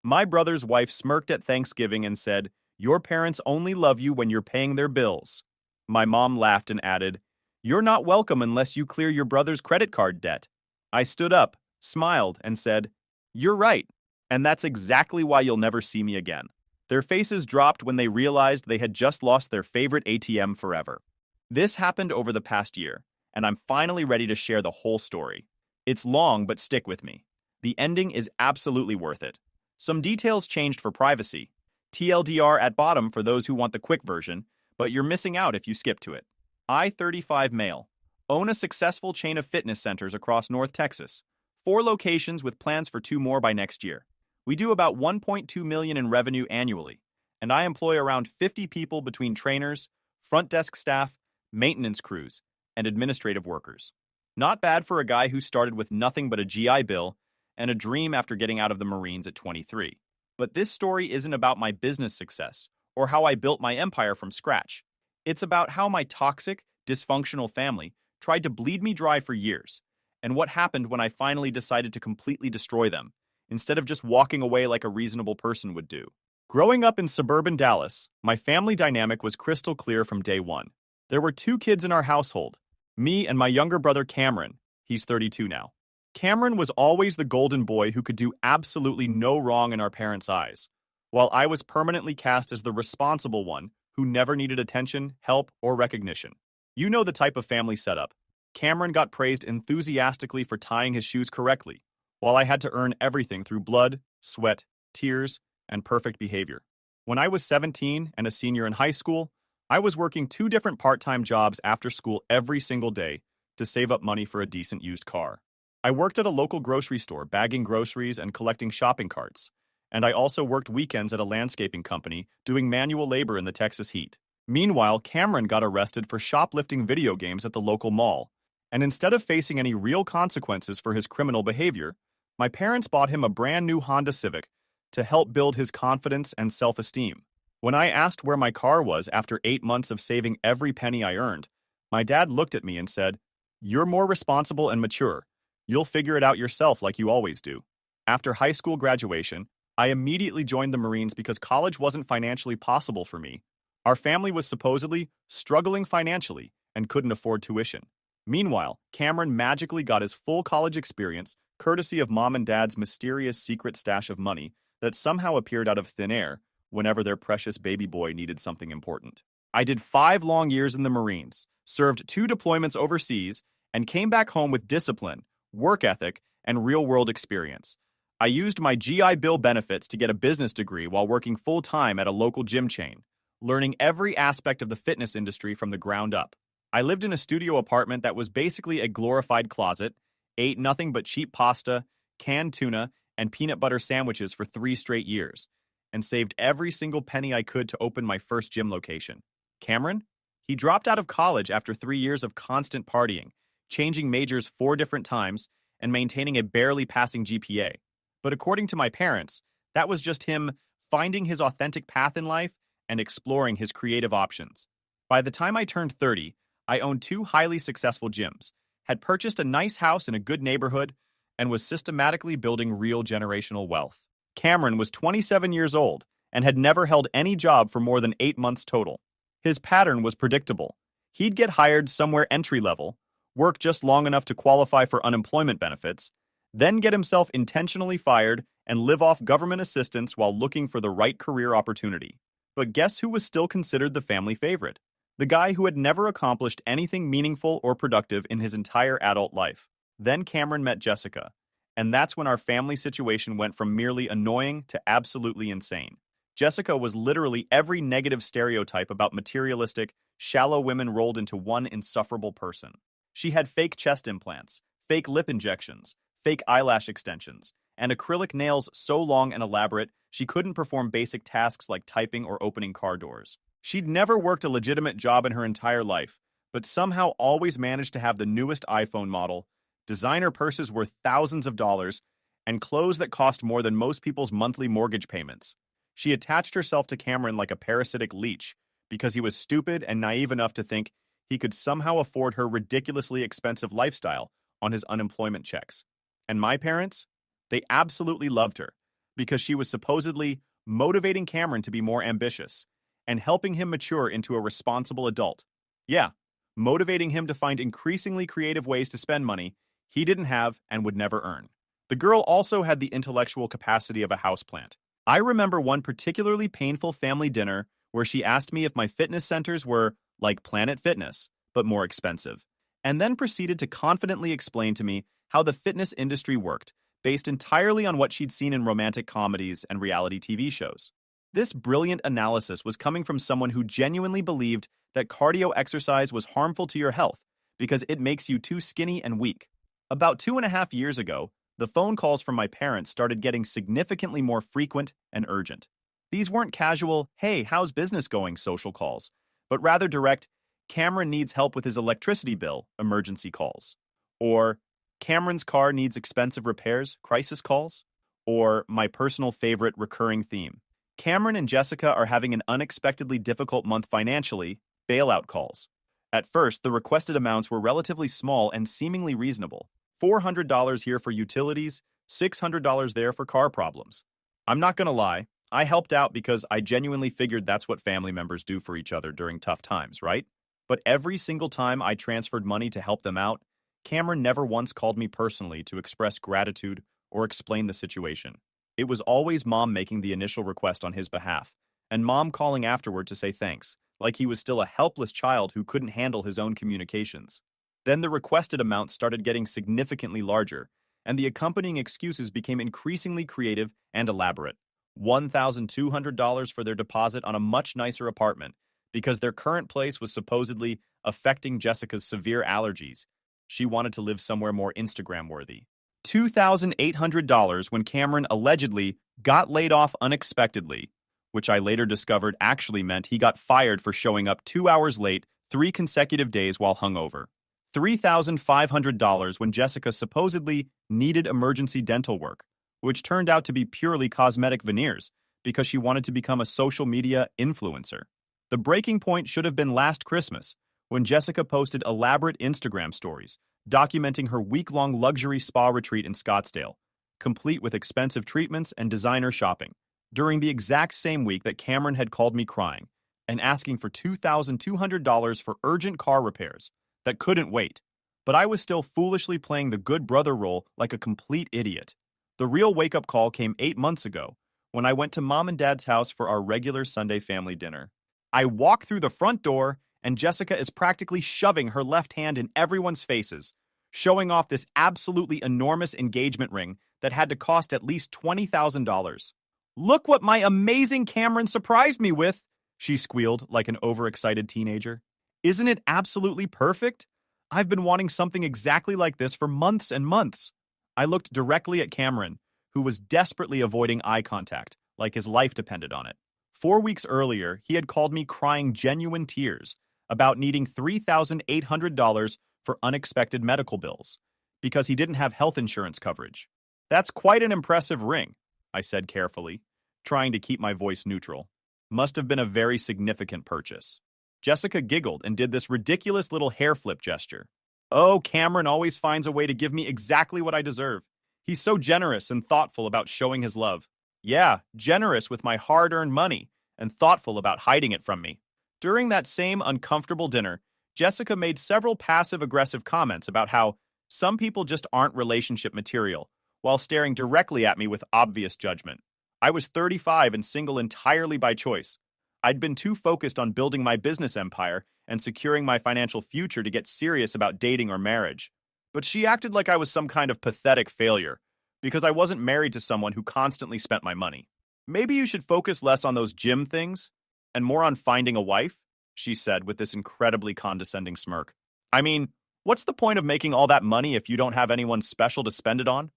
My brother's wife smirked at Thanksgiving and said, "Your parents only love you when you're paying their bills." My mom laughed and added, "You're not welcome unless you clear your brother's credit card debt." I stood up, smiled, and said, "You're right, and that's exactly why you'll never see me again." Their faces dropped when they realized they had just lost their favorite ATM forever. This happened over the past year, and I'm finally ready to share the whole story. It's long, but stick with me. The ending is absolutely worth it. Some details changed for privacy. TLDR at bottom for those who want the quick version, but you're missing out if you skip to it. I, 35 male, own a successful chain of fitness centers across North Texas, 4 locations with plans for 2 more by next year. We do about 1.2 million in revenue annually, and I employ around 50 people between trainers, front desk staff, maintenance crews, and administrative workers. Not bad for a guy who started with nothing but a GI Bill and a dream after getting out of the Marines at 23. But this story isn't about my business success or how I built my empire from scratch. It's about how my toxic, dysfunctional family tried to bleed me dry for years, and what happened when I finally decided to completely destroy them, instead of just walking away like a reasonable person would do. Growing up in suburban Dallas, my family dynamic was crystal clear from day one. There were 2 kids in our household, me and my younger brother Cameron. He's 32 now. Cameron was always the golden boy who could do absolutely no wrong in our parents' eyes, while I was permanently cast as the responsible one who never needed attention, help, or recognition. You know the type of family setup. Cameron got praised enthusiastically for tying his shoes correctly, while I had to earn everything through blood, sweat, tears, and perfect behavior. When I was 17 and a senior in high school, I was working 2 different part-time jobs after school every single day to save up money for a decent used car. I worked at a local grocery store bagging groceries and collecting shopping carts, and I also worked weekends at a landscaping company doing manual labor in the Texas heat. Meanwhile, Cameron got arrested for shoplifting video games at the local mall, and instead of facing any real consequences for his criminal behavior, my parents bought him a brand new Honda Civic to help build his confidence and self-esteem. When I asked where my car was after 8 months of saving every penny I earned, my dad looked at me and said, "You're more responsible and mature. You'll figure it out yourself like you always do." After high school graduation, I immediately joined the Marines because college wasn't financially possible for me. Our family was supposedly struggling financially and couldn't afford tuition. Meanwhile, Cameron magically got his full college experience courtesy of mom and dad's mysterious secret stash of money that somehow appeared out of thin air whenever their precious baby boy needed something important. I did 5 long years in the Marines, served 2 deployments overseas, and came back home with discipline, work ethic, and real-world experience. I used my GI Bill benefits to get a business degree while working full-time at a local gym chain, learning every aspect of the fitness industry from the ground up. I lived in a studio apartment that was basically a glorified closet, ate nothing but cheap pasta, canned tuna, and peanut butter sandwiches for 3 straight years, and saved every single penny I could to open my first gym location. Cameron? He dropped out of college after 3 years of constant partying, changing majors 4 different times, and maintaining a barely passing GPA. But according to my parents, that was just him finding his authentic path in life and exploring his creative options. By the time I turned 30, I owned 2 highly successful gyms, had purchased a nice house in a good neighborhood, and was systematically building real generational wealth. Cameron was 27 years old and had never held any job for more than 8 months total. His pattern was predictable. He'd get hired somewhere entry-level, work just long enough to qualify for unemployment benefits, then get himself intentionally fired and live off government assistance while looking for the right career opportunity. But guess who was still considered the family favorite? The guy who had never accomplished anything meaningful or productive in his entire adult life. Then Cameron met Jessica, and that's when our family situation went from merely annoying to absolutely insane. Jessica was literally every negative stereotype about materialistic, shallow women rolled into one insufferable person. She had fake chest implants, fake lip injections, fake eyelash extensions, and acrylic nails so long and elaborate she couldn't perform basic tasks like typing or opening car doors. She'd never worked a legitimate job in her entire life, but somehow always managed to have the newest iPhone model, designer purses worth thousands of dollars, and clothes that cost more than most people's monthly mortgage payments. She attached herself to Cameron like a parasitic leech because he was stupid and naive enough to think he could somehow afford her ridiculously expensive lifestyle on his unemployment checks. And my parents? They absolutely loved her, because she was supposedly motivating Cameron to be more ambitious and helping him mature into a responsible adult. Yeah, motivating him to find increasingly creative ways to spend money he didn't have and would never earn. The girl also had the intellectual capacity of a houseplant. I remember one particularly painful family dinner where she asked me if my fitness centers were like Planet Fitness, but more expensive, and then proceeded to confidently explain to me how the fitness industry worked, based entirely on what she'd seen in romantic comedies and reality TV shows. This brilliant analysis was coming from someone who genuinely believed that cardio exercise was harmful to your health because it makes you too skinny and weak. About 2.5 years ago, the phone calls from my parents started getting significantly more frequent and urgent. These weren't casual, "Hey, how's business going?" social calls, but rather direct, "Cameron needs help with his electricity bill" emergency calls, or "Cameron's car needs expensive repairs" crisis calls, or my personal favorite recurring theme, "Cameron and Jessica are having an unexpectedly difficult month financially" bailout calls. At first, the requested amounts were relatively small and seemingly reasonable. $400 here for utilities, $600 there for car problems. I'm not gonna lie, I helped out because I genuinely figured that's what family members do for each other during tough times, right? But every single time I transferred money to help them out, Cameron never once called me personally to express gratitude or explain the situation. It was always Mom making the initial request on his behalf, and Mom calling afterward to say thanks, like he was still a helpless child who couldn't handle his own communications. Then the requested amount started getting significantly larger, and the accompanying excuses became increasingly creative and elaborate. $1,200 for their deposit on a much nicer apartment because their current place was supposedly affecting Jessica's severe allergies. She wanted to live somewhere more Instagram-worthy. $2,800 when Cameron allegedly got laid off unexpectedly, which I later discovered actually meant he got fired for showing up 2 hours late 3 consecutive days while hungover. $3,500 when Jessica supposedly needed emergency dental work, which turned out to be purely cosmetic veneers because she wanted to become a social media influencer. The breaking point should have been last Christmas, when Jessica posted elaborate Instagram stories documenting her week-long luxury spa retreat in Scottsdale, complete with expensive treatments and designer shopping, during the exact same week that Cameron had called me crying and asking for $2,200 for urgent car repairs that couldn't wait. But I was still foolishly playing the good brother role like a complete idiot. The real wake-up call came 8 months ago, when I went to Mom and Dad's house for our regular Sunday family dinner. I walk through the front door, and Jessica is practically shoving her left hand in everyone's faces, showing off this absolutely enormous engagement ring that had to cost at least $20,000. "Look what my amazing Cameron surprised me with," she squealed like an overexcited teenager. "Isn't it absolutely perfect? I've been wanting something exactly like this for months and months." I looked directly at Cameron, who was desperately avoiding eye contact, like his life depended on it. 4 weeks earlier, he had called me crying genuine tears about needing $3,800 for unexpected medical bills, because he didn't have health insurance coverage. "That's quite an impressive ring," I said carefully, trying to keep my voice neutral. "Must have been a very significant purchase." Jessica giggled and did this ridiculous little hair flip gesture. "Oh, Cameron always finds a way to give me exactly what I deserve. He's so generous and thoughtful about showing his love. Yeah, generous with my hard-earned money and thoughtful about hiding it from me." During that same uncomfortable dinner, Jessica made several passive-aggressive comments about how some people just aren't relationship material, while staring directly at me with obvious judgment. I was 35 and single entirely by choice. I'd been too focused on building my business empire and securing my financial future to get serious about dating or marriage. But she acted like I was some kind of pathetic failure, because I wasn't married to someone who constantly spent my money. "Maybe you should focus less on those gym things and more on finding a wife," she said with this incredibly condescending smirk. "I mean, what's the point of making all that money if you don't have anyone special to spend it on?"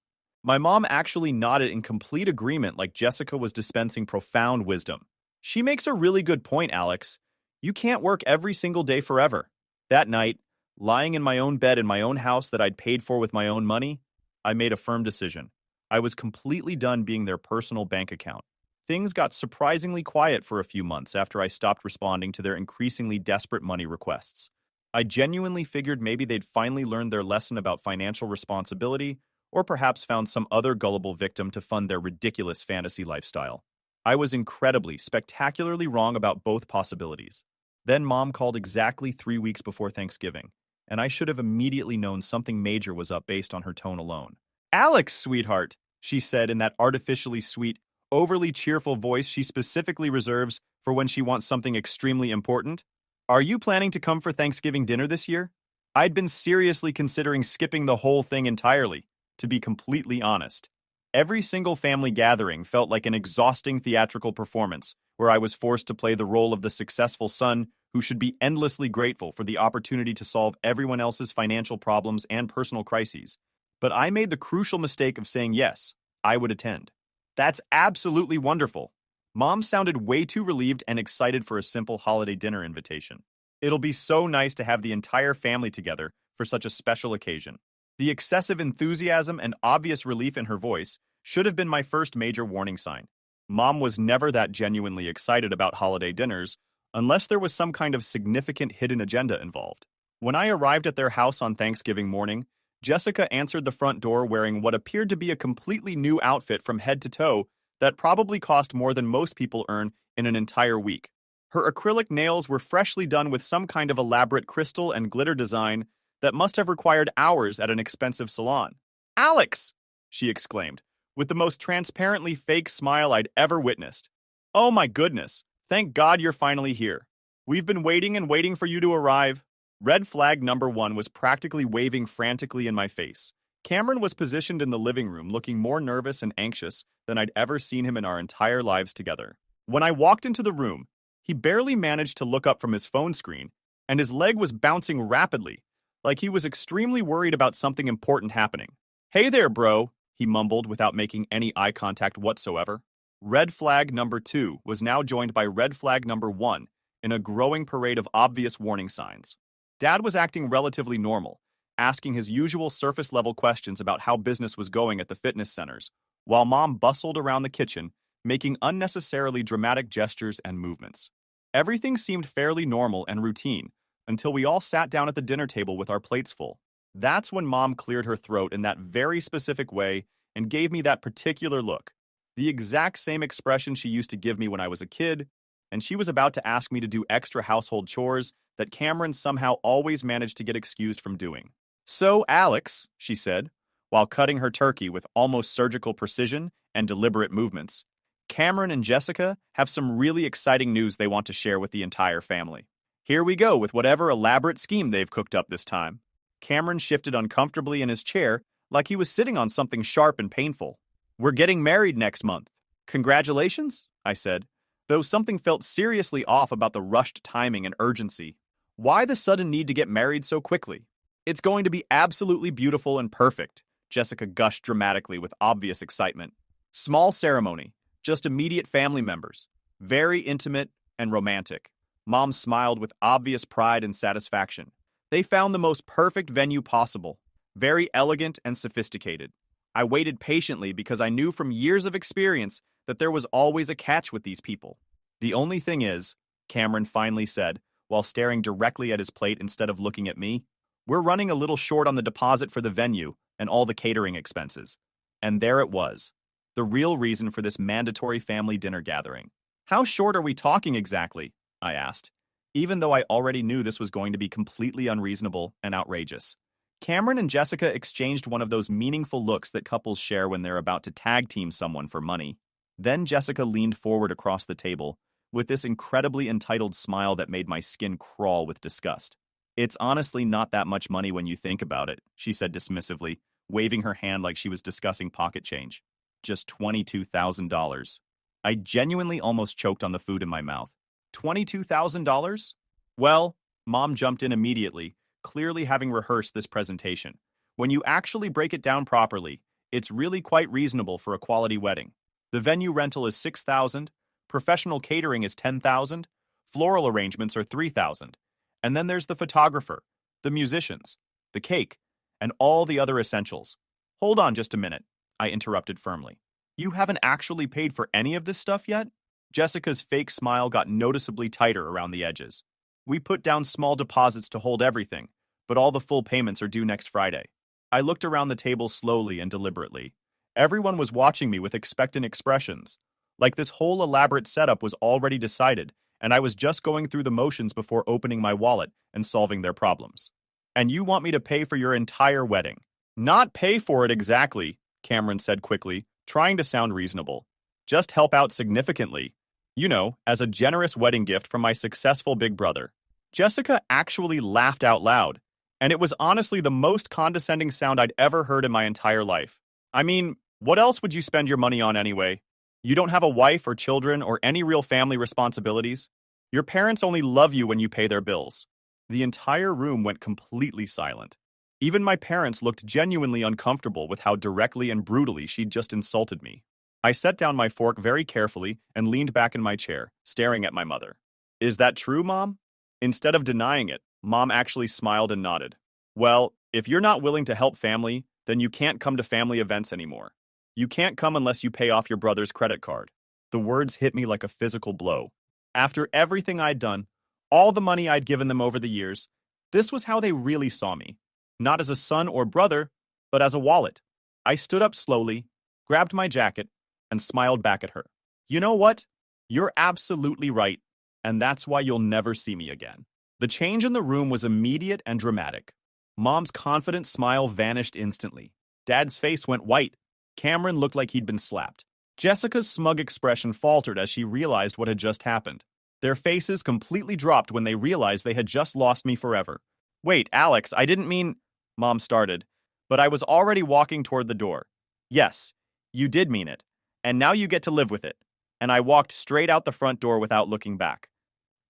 My mom actually nodded in complete agreement, like Jessica was dispensing profound wisdom. "She makes a really good point, Alex. You can't work every single day forever." That night, lying in my own bed in my own house that I'd paid for with my own money, I made a firm decision. I was completely done being their personal bank account. Things got surprisingly quiet for a few months after I stopped responding to their increasingly desperate money requests. I genuinely figured maybe they'd finally learned their lesson about financial responsibility, or perhaps found some other gullible victim to fund their ridiculous fantasy lifestyle. I was incredibly, spectacularly wrong about both possibilities. Then Mom called exactly 3 weeks before Thanksgiving, and I should have immediately known something major was up based on her tone alone. "Alex, sweetheart," she said in that artificially sweet, overly cheerful voice she specifically reserves for when she wants something extremely important. "Are you planning to come for Thanksgiving dinner this year?" I'd been seriously considering skipping the whole thing entirely, to be completely honest. Every single family gathering felt like an exhausting theatrical performance, where I was forced to play the role of the successful son who should be endlessly grateful for the opportunity to solve everyone else's financial problems and personal crises. But I made the crucial mistake of saying yes, I would attend. "That's absolutely wonderful." Mom sounded way too relieved and excited for a simple holiday dinner invitation. "It'll be so nice to have the entire family together for such a special occasion." The excessive enthusiasm and obvious relief in her voice should have been my first major warning sign. Mom was never that genuinely excited about holiday dinners unless there was some kind of significant hidden agenda involved. When I arrived at their house on Thanksgiving morning, Jessica answered the front door wearing what appeared to be a completely new outfit from head to toe that probably cost more than most people earn in an entire week. Her acrylic nails were freshly done with some kind of elaborate crystal and glitter design that must have required hours at an expensive salon. "Alex!" she exclaimed, with the most transparently fake smile I'd ever witnessed. "Oh my goodness, thank God you're finally here. We've been waiting and waiting for you to arrive." Red flag number 1 was practically waving frantically in my face. Cameron was positioned in the living room looking more nervous and anxious than I'd ever seen him in our entire lives together. When I walked into the room, he barely managed to look up from his phone screen, and his leg was bouncing rapidly, like he was extremely worried about something important happening. "Hey there, bro," he mumbled without making any eye contact whatsoever. Red flag number 2 was now joined by red flag number 1 in a growing parade of obvious warning signs. Dad was acting relatively normal, asking his usual surface-level questions about how business was going at the fitness centers, while Mom bustled around the kitchen, making unnecessarily dramatic gestures and movements. Everything seemed fairly normal and routine, until we all sat down at the dinner table with our plates full. That's when Mom cleared her throat in that very specific way and gave me that particular look, the exact same expression she used to give me when I was a kid, and she was about to ask me to do extra household chores that Cameron somehow always managed to get excused from doing. "So, Alex," she said, while cutting her turkey with almost surgical precision and deliberate movements, "Cameron and Jessica have some really exciting news they want to share with the entire family. Here we go with whatever elaborate scheme they've cooked up this time." Cameron shifted uncomfortably in his chair like he was sitting on something sharp and painful. "We're getting married next month." "Congratulations," I said, though something felt seriously off about the rushed timing and urgency. Why the sudden need to get married so quickly? "It's going to be absolutely beautiful and perfect," Jessica gushed dramatically with obvious excitement. "Small ceremony, just immediate family members. Very intimate and romantic." Mom smiled with obvious pride and satisfaction. "They found the most perfect venue possible. Very elegant and sophisticated. I waited patiently because I knew from years of experience that there was always a catch with these people. The only thing is," Cameron finally said, while staring directly at his plate instead of looking at me, "we're running a little short on the deposit for the venue and all the catering expenses." And there it was, the real reason for this mandatory family dinner gathering. "How short are we talking exactly?" I asked, even though I already knew this was going to be completely unreasonable and outrageous. Cameron and Jessica exchanged one of those meaningful looks that couples share when they're about to tag team someone for money. Then Jessica leaned forward across the table, with this incredibly entitled smile that made my skin crawl with disgust. "It's honestly not that much money when you think about it," she said dismissively, waving her hand like she was discussing pocket change. "Just $22,000. I genuinely almost choked on the food in my mouth. $22,000? Well, Mom jumped in immediately, clearly having rehearsed this presentation. "When you actually break it down properly, it's really quite reasonable for a quality wedding. The venue rental is $6,000, professional catering is $10,000, floral arrangements are $3,000, and then there's the photographer, the musicians, the cake, and all the other essentials." "Hold on just a minute," I interrupted firmly. "You haven't actually paid for any of this stuff yet?" Jessica's fake smile got noticeably tighter around the edges. "We put down small deposits to hold everything, but all the full payments are due next Friday." I looked around the table slowly and deliberately. Everyone was watching me with expectant expressions. Like this whole elaborate setup was already decided, and I was just going through the motions before opening my wallet and solving their problems. And you want me to pay for your entire wedding? Not pay for it exactly, Cameron said quickly, trying to sound reasonable. Just help out significantly. You know, as a generous wedding gift from my successful big brother. Jessica actually laughed out loud, and it was honestly the most condescending sound I'd ever heard in my entire life. I mean, what else would you spend your money on anyway? You don't have a wife or children or any real family responsibilities. Your parents only love you when you pay their bills. The entire room went completely silent. Even my parents looked genuinely uncomfortable with how directly and brutally she'd just insulted me. I set down my fork very carefully and leaned back in my chair, staring at my mother. Is that true, Mom? Instead of denying it, Mom actually smiled and nodded. Well, if you're not willing to help family, then you can't come to family events anymore. You can't come unless you pay off your brother's credit card. The words hit me like a physical blow. After everything I'd done, all the money I'd given them over the years, this was how they really saw me. Not as a son or brother, but as a wallet. I stood up slowly, grabbed my jacket, and smiled back at her. You know what? You're absolutely right, and that's why you'll never see me again. The change in the room was immediate and dramatic. Mom's confident smile vanished instantly. Dad's face went white. Cameron looked like he'd been slapped. Jessica's smug expression faltered as she realized what had just happened. Their faces completely dropped when they realized they had just lost me forever. Wait, Alex, I didn't mean... Mom started, but I was already walking toward the door. Yes, you did mean it, and now you get to live with it. And I walked straight out the front door without looking back.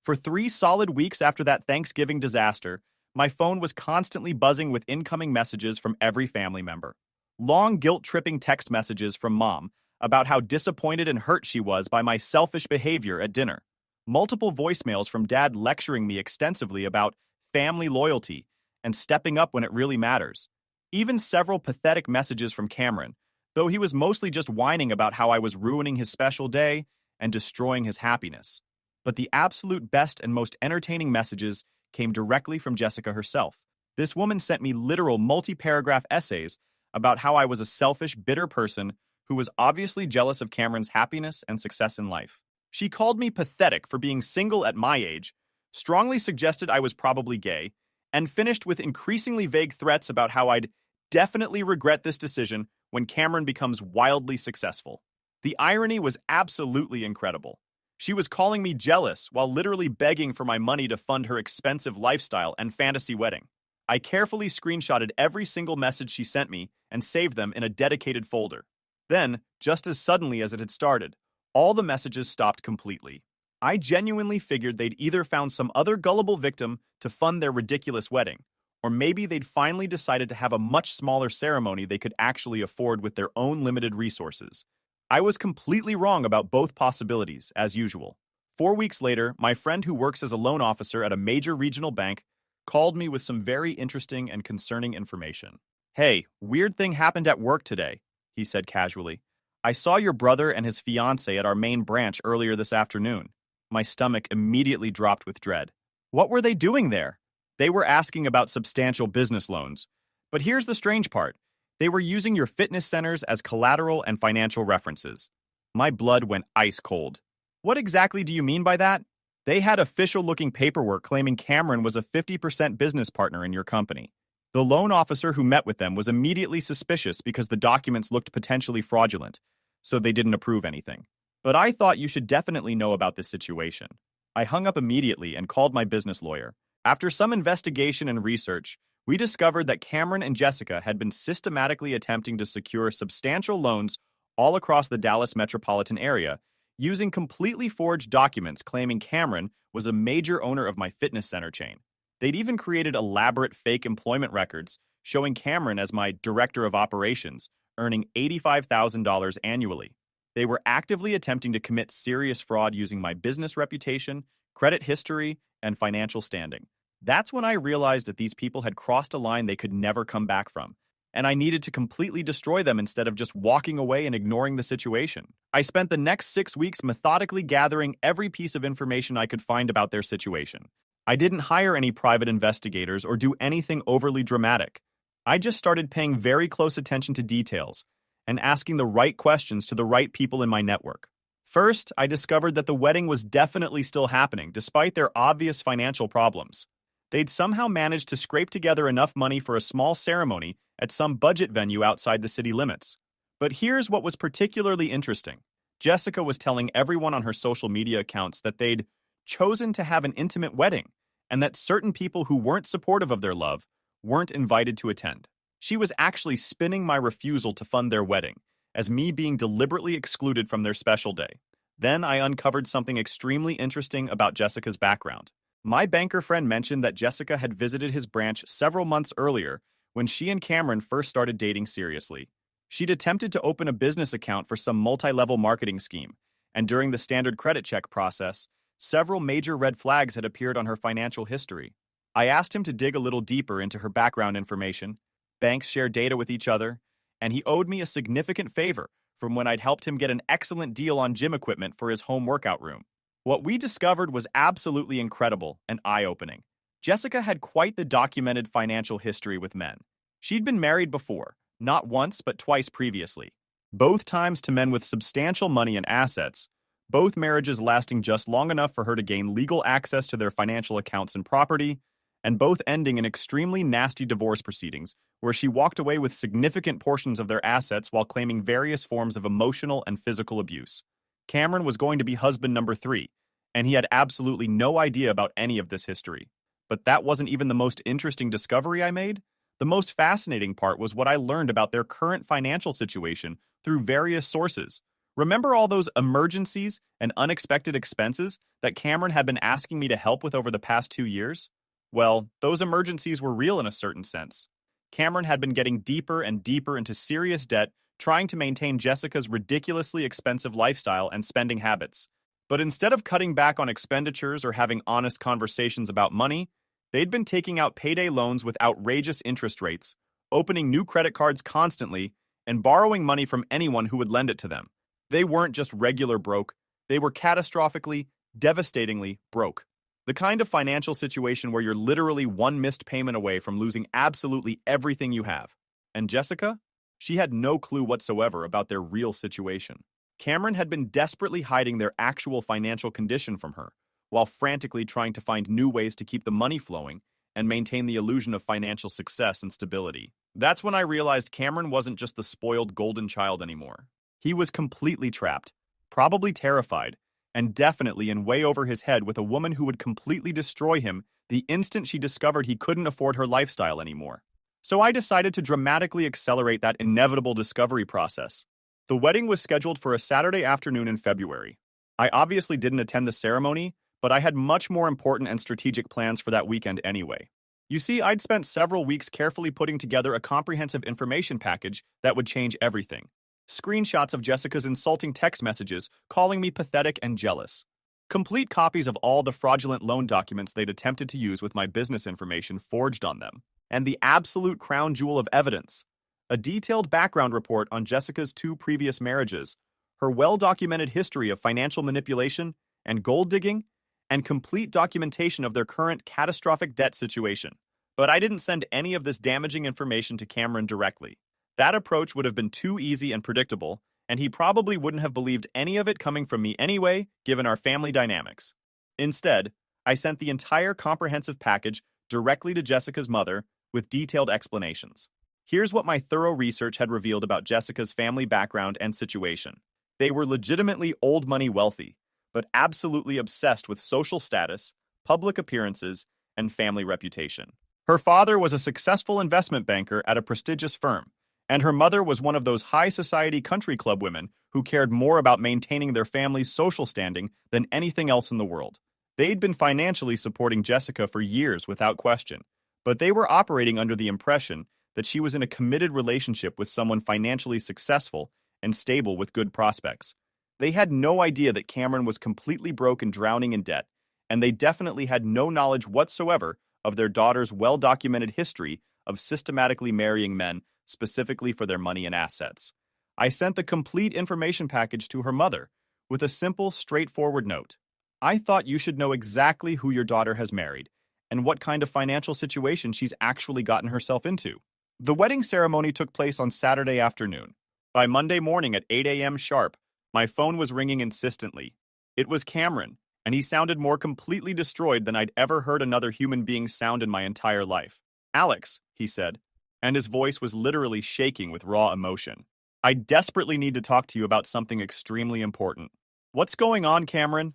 For 3 solid weeks after that Thanksgiving disaster, my phone was constantly buzzing with incoming messages from every family member. Long, guilt-tripping text messages from Mom about how disappointed and hurt she was by my selfish behavior at dinner. Multiple voicemails from Dad lecturing me extensively about family loyalty and stepping up when it really matters. Even several pathetic messages from Cameron, though he was mostly just whining about how I was ruining his special day and destroying his happiness. But the absolute best and most entertaining messages came directly from Jessica herself. This woman sent me literal multi-paragraph essays about how I was a selfish, bitter person who was obviously jealous of Cameron's happiness and success in life. She called me pathetic for being single at my age, strongly suggested I was probably gay, and finished with increasingly vague threats about how I'd definitely regret this decision when Cameron becomes wildly successful. The irony was absolutely incredible. She was calling me jealous while literally begging for my money to fund her expensive lifestyle and fantasy wedding. I carefully screenshotted every single message she sent me and saved them in a dedicated folder. Then, just as suddenly as it had started, all the messages stopped completely. I genuinely figured they'd either found some other gullible victim to fund their ridiculous wedding, or maybe they'd finally decided to have a much smaller ceremony they could actually afford with their own limited resources. I was completely wrong about both possibilities, as usual. 4 weeks later, my friend who works as a loan officer at a major regional bank called me with some very interesting and concerning information. Hey, weird thing happened at work today, he said casually. I saw your brother and his fiancée at our main branch earlier this afternoon. My stomach immediately dropped with dread. What were they doing there? They were asking about substantial business loans. But here's the strange part. They were using your fitness centers as collateral and financial references. My blood went ice cold. What exactly do you mean by that? They had official-looking paperwork claiming Cameron was a 50% business partner in your company. The loan officer who met with them was immediately suspicious because the documents looked potentially fraudulent, so they didn't approve anything. But I thought you should definitely know about this situation. I hung up immediately and called my business lawyer. After some investigation and research, we discovered that Cameron and Jessica had been systematically attempting to secure substantial loans all across the Dallas metropolitan area, using completely forged documents claiming Cameron was a major owner of my fitness center chain. They'd even created elaborate fake employment records showing Cameron as my director of operations, earning $85,000 annually. They were actively attempting to commit serious fraud using my business reputation, credit history, and financial standing. That's when I realized that these people had crossed a line they could never come back from, and I needed to completely destroy them instead of just walking away and ignoring the situation. I spent the next 6 weeks methodically gathering every piece of information I could find about their situation. I didn't hire any private investigators or do anything overly dramatic. I just started paying very close attention to details and asking the right questions to the right people in my network. First, I discovered that the wedding was definitely still happening despite their obvious financial problems. They'd somehow managed to scrape together enough money for a small ceremony at some budget venue outside the city limits. But here's what was particularly interesting. Jessica was telling everyone on her social media accounts that they'd chosen to have an intimate wedding and that certain people who weren't supportive of their love weren't invited to attend. She was actually spinning my refusal to fund their wedding as me being deliberately excluded from their special day. Then I uncovered something extremely interesting about Jessica's background. My banker friend mentioned that Jessica had visited his branch several months earlier when she and Cameron first started dating seriously. She'd attempted to open a business account for some multi-level marketing scheme, and during the standard credit check process, several major red flags had appeared on her financial history. I asked him to dig a little deeper into her background information. Banks share data with each other, and he owed me a significant favor from when I'd helped him get an excellent deal on gym equipment for his home workout room. What we discovered was absolutely incredible and eye-opening. Jessica had quite the documented financial history with men. She'd been married before, not once but twice previously. Both times to men with substantial money and assets, both marriages lasting just long enough for her to gain legal access to their financial accounts and property, and both ending in extremely nasty divorce proceedings, where she walked away with significant portions of their assets while claiming various forms of emotional and physical abuse. Cameron was going to be husband number 3, and he had absolutely no idea about any of this history. But that wasn't even the most interesting discovery I made. The most fascinating part was what I learned about their current financial situation through various sources. Remember all those emergencies and unexpected expenses that Cameron had been asking me to help with over the past 2 years? Well, those emergencies were real in a certain sense. Cameron had been getting deeper and deeper into serious debt, trying to maintain Jessica's ridiculously expensive lifestyle and spending habits. But instead of cutting back on expenditures or having honest conversations about money, they'd been taking out payday loans with outrageous interest rates, opening new credit cards constantly, and borrowing money from anyone who would lend it to them. They weren't just regular broke, they were catastrophically, devastatingly broke. The kind of financial situation where you're literally one missed payment away from losing absolutely everything you have. And Jessica? She had no clue whatsoever about their real situation. Cameron had been desperately hiding their actual financial condition from her, while frantically trying to find new ways to keep the money flowing and maintain the illusion of financial success and stability. That's when I realized Cameron wasn't just the spoiled golden child anymore. He was completely trapped, probably terrified, and definitely in way over his head with a woman who would completely destroy him the instant she discovered he couldn't afford her lifestyle anymore. So I decided to dramatically accelerate that inevitable discovery process. The wedding was scheduled for a Saturday afternoon in February. I obviously didn't attend the ceremony, but I had much more important and strategic plans for that weekend anyway. You see, I'd spent several weeks carefully putting together a comprehensive information package that would change everything. Screenshots of Jessica's insulting text messages calling me pathetic and jealous. Complete copies of all the fraudulent loan documents they'd attempted to use with my business information forged on them. And the absolute crown jewel of evidence, a detailed background report on Jessica's 2 previous marriages, her well-documented history of financial manipulation and gold digging, and complete documentation of their current catastrophic debt situation. But I didn't send any of this damaging information to Cameron directly. That approach would have been too easy and predictable, and he probably wouldn't have believed any of it coming from me anyway, given our family dynamics. Instead, I sent the entire comprehensive package directly to Jessica's mother with detailed explanations. Here's what my thorough research had revealed about Jessica's family background and situation. They were legitimately old money wealthy, but absolutely obsessed with social status, public appearances, and family reputation. Her father was a successful investment banker at a prestigious firm, and her mother was one of those high society country club women who cared more about maintaining their family's social standing than anything else in the world. They'd been financially supporting Jessica for years without question, but they were operating under the impression that she was in a committed relationship with someone financially successful and stable with good prospects. They had no idea that Cameron was completely broke and drowning in debt, and they definitely had no knowledge whatsoever of their daughter's well-documented history of systematically marrying men specifically for their money and assets. I sent the complete information package to her mother with a simple, straightforward note. I thought you should know exactly who your daughter has married and what kind of financial situation she's actually gotten herself into. The wedding ceremony took place on Saturday afternoon. By Monday morning at 8 a.m. sharp, my phone was ringing insistently. It was Cameron, and he sounded more completely destroyed than I'd ever heard another human being sound in my entire life. "Alex," he said, and his voice was literally shaking with raw emotion. "I desperately need to talk to you about something extremely important." "What's going on, Cameron?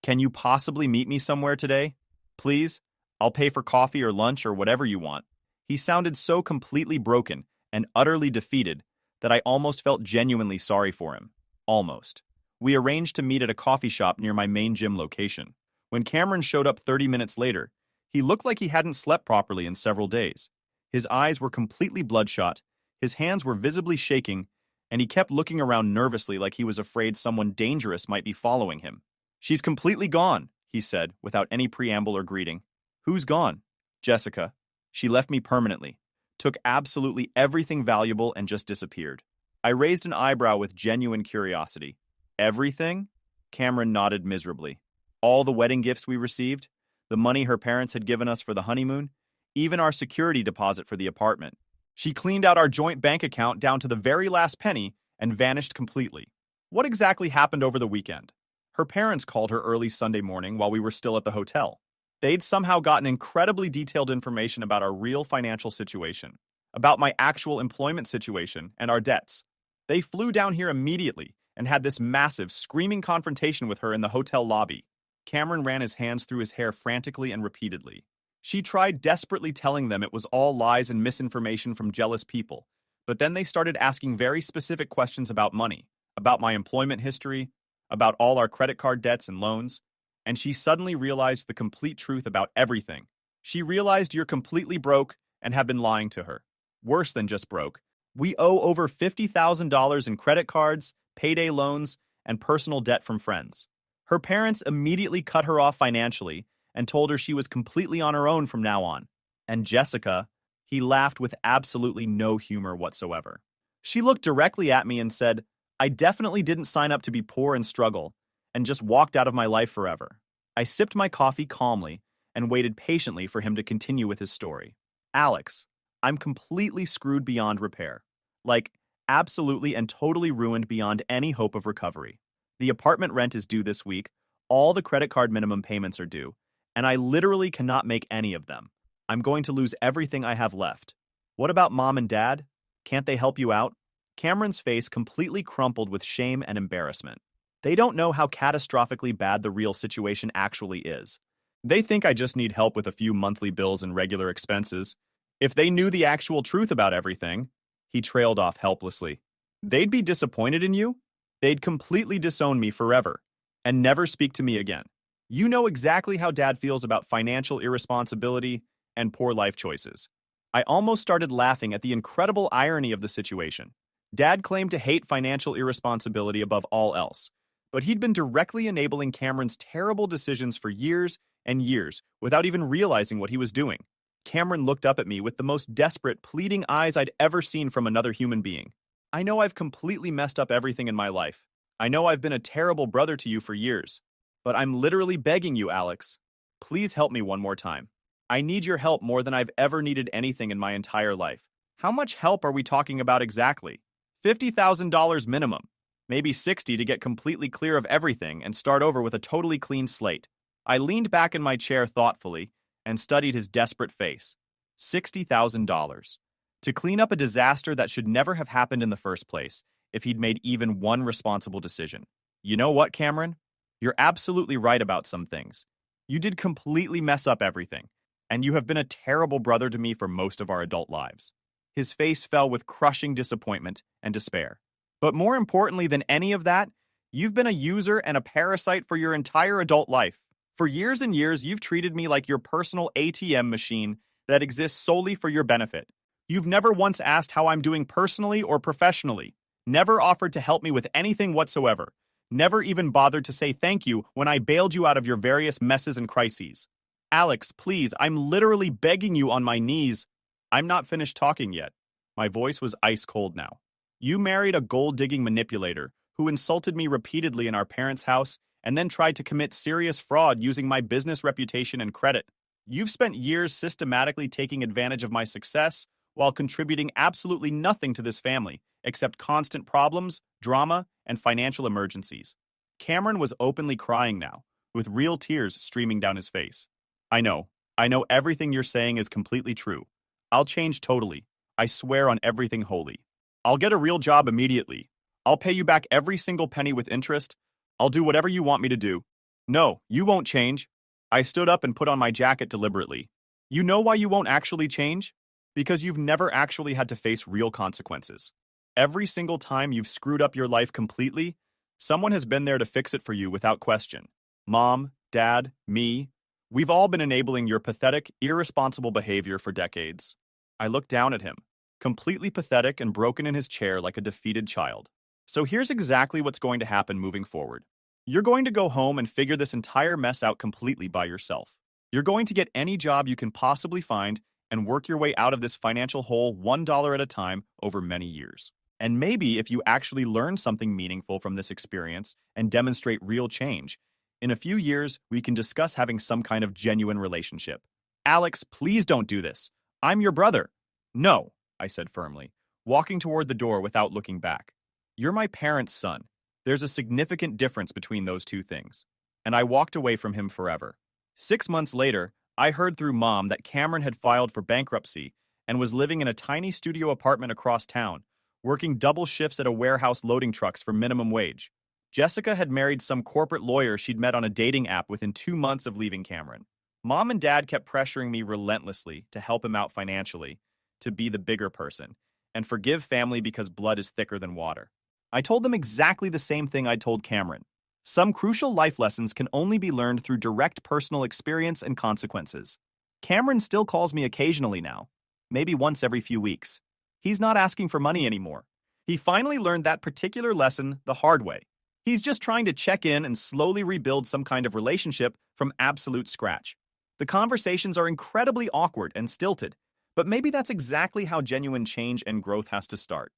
Can you possibly meet me somewhere today? Please? I'll pay for coffee or lunch or whatever you want." He sounded so completely broken and utterly defeated that I almost felt genuinely sorry for him. Almost. We arranged to meet at a coffee shop near my main gym location. When Cameron showed up 30 minutes later, he looked like he hadn't slept properly in several days. His eyes were completely bloodshot, his hands were visibly shaking, and he kept looking around nervously like he was afraid someone dangerous might be following him. "She's completely gone," he said, without any preamble or greeting. "Who's gone?" "Jessica. She left me permanently, took absolutely everything valuable and just disappeared." I raised an eyebrow with genuine curiosity. "Everything?" Cameron nodded miserably. "All the wedding gifts we received, the money her parents had given us for the honeymoon, even our security deposit for the apartment. She cleaned out our joint bank account down to the very last penny and vanished completely." "What exactly happened over the weekend?" "Her parents called her early Sunday morning while we were still at the hotel. They'd somehow gotten incredibly detailed information about our real financial situation, about my actual employment situation and our debts. They flew down here immediately and had this massive, screaming confrontation with her in the hotel lobby." Cameron ran his hands through his hair frantically and repeatedly. "She tried desperately telling them it was all lies and misinformation from jealous people, but then they started asking very specific questions about money, about my employment history, about all our credit card debts and loans, and she suddenly realized the complete truth about everything. She realized you're completely broke and have been lying to her. Worse than just broke. We owe over $50,000 in credit cards, payday loans, and personal debt from friends. Her parents immediately cut her off financially and told her she was completely on her own from now on. And Jessica," he laughed with absolutely no humor whatsoever. "She looked directly at me and said, 'I definitely didn't sign up to be poor and struggle,' and just walked out of my life forever." I sipped my coffee calmly and waited patiently for him to continue with his story. "Alex, I'm completely screwed beyond repair. Like, absolutely and totally ruined beyond any hope of recovery. The apartment rent is due this week, all the credit card minimum payments are due, and I literally cannot make any of them. I'm going to lose everything I have left. What about mom and dad? Can't they help you out?" Cameron's face completely crumpled with shame and embarrassment. "They don't know how catastrophically bad the real situation actually is. They think I just need help with a few monthly bills and regular expenses. If they knew the actual truth about everything," he trailed off helplessly, "they'd be disappointed in you. They'd completely disown me forever and never speak to me again. You know exactly how Dad feels about financial irresponsibility and poor life choices." I almost started laughing at the incredible irony of the situation. Dad claimed to hate financial irresponsibility above all else, but he'd been directly enabling Cameron's terrible decisions for years and years without even realizing what he was doing. Cameron looked up at me with the most desperate, pleading eyes I'd ever seen from another human being. "I know I've completely messed up everything in my life. I know I've been a terrible brother to you for years. But I'm literally begging you, Alex. Please help me one more time. I need your help more than I've ever needed anything in my entire life." "How much help are we talking about exactly?" $50,000 minimum. Maybe 60 to get completely clear of everything and start over with a totally clean slate. I leaned back in my chair thoughtfully and studied his desperate face. $60,000. To clean up a disaster that should never have happened in the first place if he'd made even one responsible decision. You know what, Cameron? You're absolutely right about some things. You did completely mess up everything, and you have been a terrible brother to me for most of our adult lives. His face fell with crushing disappointment and despair. But more importantly than any of that, you've been a user and a parasite for your entire adult life. For years and years, you've treated me like your personal ATM machine that exists solely for your benefit. You've never once asked how I'm doing personally or professionally, never offered to help me with anything whatsoever, never even bothered to say thank you when I bailed you out of your various messes and crises. Alex, please, I'm literally begging you on my knees. I'm not finished talking yet. My voice was ice cold now. You married a gold-digging manipulator who insulted me repeatedly in our parents' house and then tried to commit serious fraud using my business reputation and credit. You've spent years systematically taking advantage of my success while contributing absolutely nothing to this family except constant problems, drama, and financial emergencies. Cameron was openly crying now, with real tears streaming down his face. I know. I know everything you're saying is completely true. I'll change totally. I swear on everything holy. I'll get a real job immediately. I'll pay you back every single penny with interest. I'll do whatever you want me to do. No, you won't change. I stood up and put on my jacket deliberately. You know why you won't actually change? Because you've never actually had to face real consequences. Every single time you've screwed up your life completely, someone has been there to fix it for you without question. Mom, Dad, me. We've all been enabling your pathetic, irresponsible behavior for decades. I looked down at him, completely pathetic and broken in his chair like a defeated child. So here's exactly what's going to happen moving forward. You're going to go home and figure this entire mess out completely by yourself. You're going to get any job you can possibly find and work your way out of this financial hole $1 at a time over many years. And maybe if you actually learn something meaningful from this experience and demonstrate real change, in a few years, we can discuss having some kind of genuine relationship. Alex, please don't do this. I'm your brother. No, I said firmly, walking toward the door without looking back. You're my parents' son. There's a significant difference between those two things. And I walked away from him forever. 6 months later, I heard through Mom that Cameron had filed for bankruptcy and was living in a tiny studio apartment across town, working double shifts at a warehouse loading trucks for minimum wage. Jessica had married some corporate lawyer she'd met on a dating app within 2 months of leaving Cameron. Mom and Dad kept pressuring me relentlessly to help him out financially, to be the bigger person, and forgive family because blood is thicker than water. I told them exactly the same thing I told Cameron. Some crucial life lessons can only be learned through direct personal experience and consequences. Cameron still calls me occasionally now, maybe once every few weeks. He's not asking for money anymore. He finally learned that particular lesson the hard way. He's just trying to check in and slowly rebuild some kind of relationship from absolute scratch. The conversations are incredibly awkward and stilted, but maybe that's exactly how genuine change and growth has to start.